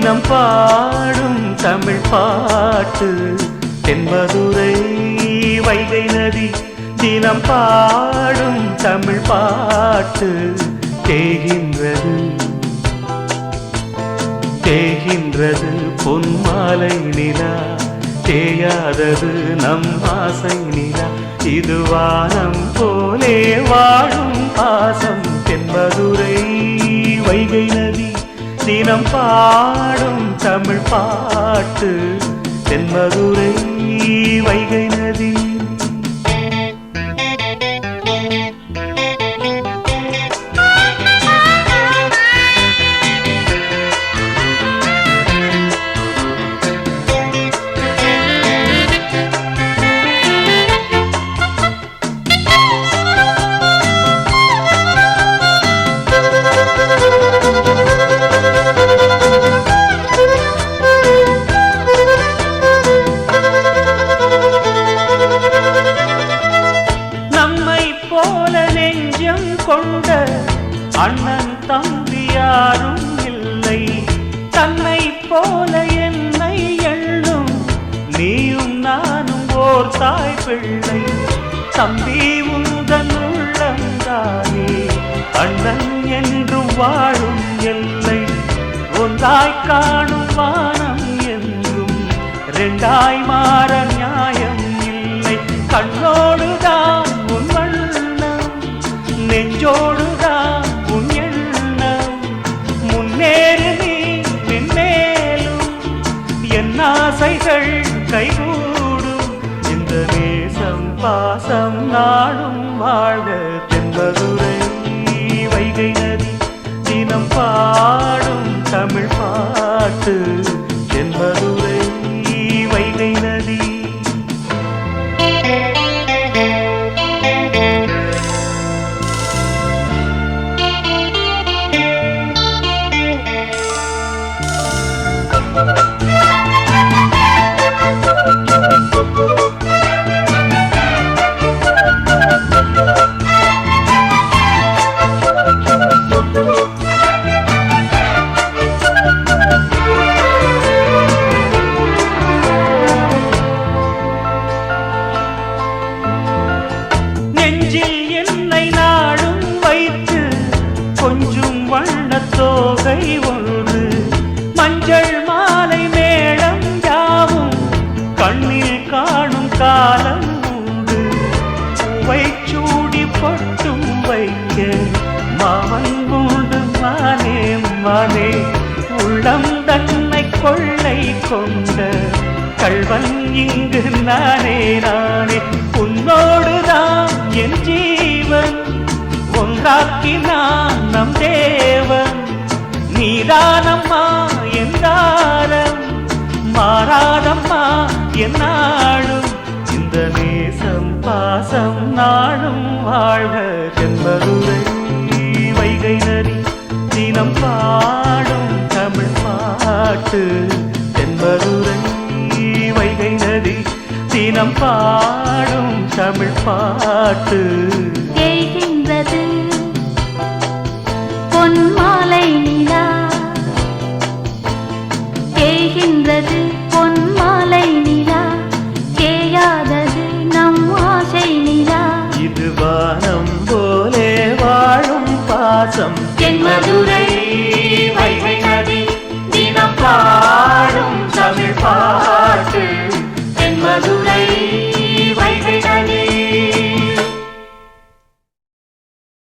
தினம் பாடும் தமிழ் பாட்டு தென்மதுரை வைகை நதி தினம் பாடும் தமிழ் பாட்டு தேகின்றது தேகின்றது பொன்மாலை நிலா தேயாதது நம் ஆசை நிலா இது வானம் போலே வாழும் பாசம் தென்மதுரை வைகை நதி தினம் பாடும் தமிழ் பாட்டு தென்மதுரை வைகை நதி கொண்ட அண்ணன் தம்பி யாரும் இல்லை தன்னை போல என்னை எண்ணும் நீயும் நானும் ஓர் தாய் பிள்ளை தம்பி உந்தன் உள்ளந்தானே அண்ணன் என்றும் வாழும் எல்லை ஒன்றாய் காணும் வானம் என்றும் இரண்டாய் மாற நியாயம் இல்லை கண்ணோடுதான் உன் நெஞ்சோடுதான் உன் எண்ணம் முன்னேறு நீ மென்மேலும் என் ஆசைகள் கைகூடும் இந்த நேசம் பாசம் நாடும் வாழ்க தென்மதுரை வைகை நதி தினம் பாடும் தமிழ் பாட்டு தென்மதுரை வைகை நதி நெஞ்சில் என்னை நாடும் வைத்து கொஞ்சம் வண்ணத்தோகை ஒன்று மஞ்சள் மாலை மேளம் யாவும் கண்ணில் காணும் காலம் உண்டு பூவை சூடி பொட்டும் வைக்க மாமன் உண்டு மானே மானே உள்ளம் தன்னை கொள்ளை கொண்ட கள்வன் இங்கு நானே நானே உன்னோடுதான் என் ஜீவன் ஒன்றாக்கினான் நம் தேவன் நீதானம்மா என்றாரம் மாறாதம்மா என்னாலும் இந்த நேசம் பாசம் நாளும் வாழ்க தென்மதுரை வைகை நதி தினம் பாடும் தமிழ் பாட்டு தென்மதுரை வைகை நதி தினம் பாடும் தமிழ் பாட்டு தேய்கின்றது பொன்மாலை நிலா தேய்கின்றது பொன்மாலை நிலா தேயாதது நம் ஆசை நிலா இது வானம் போலே வாழும் பாசம் தென்மதுரை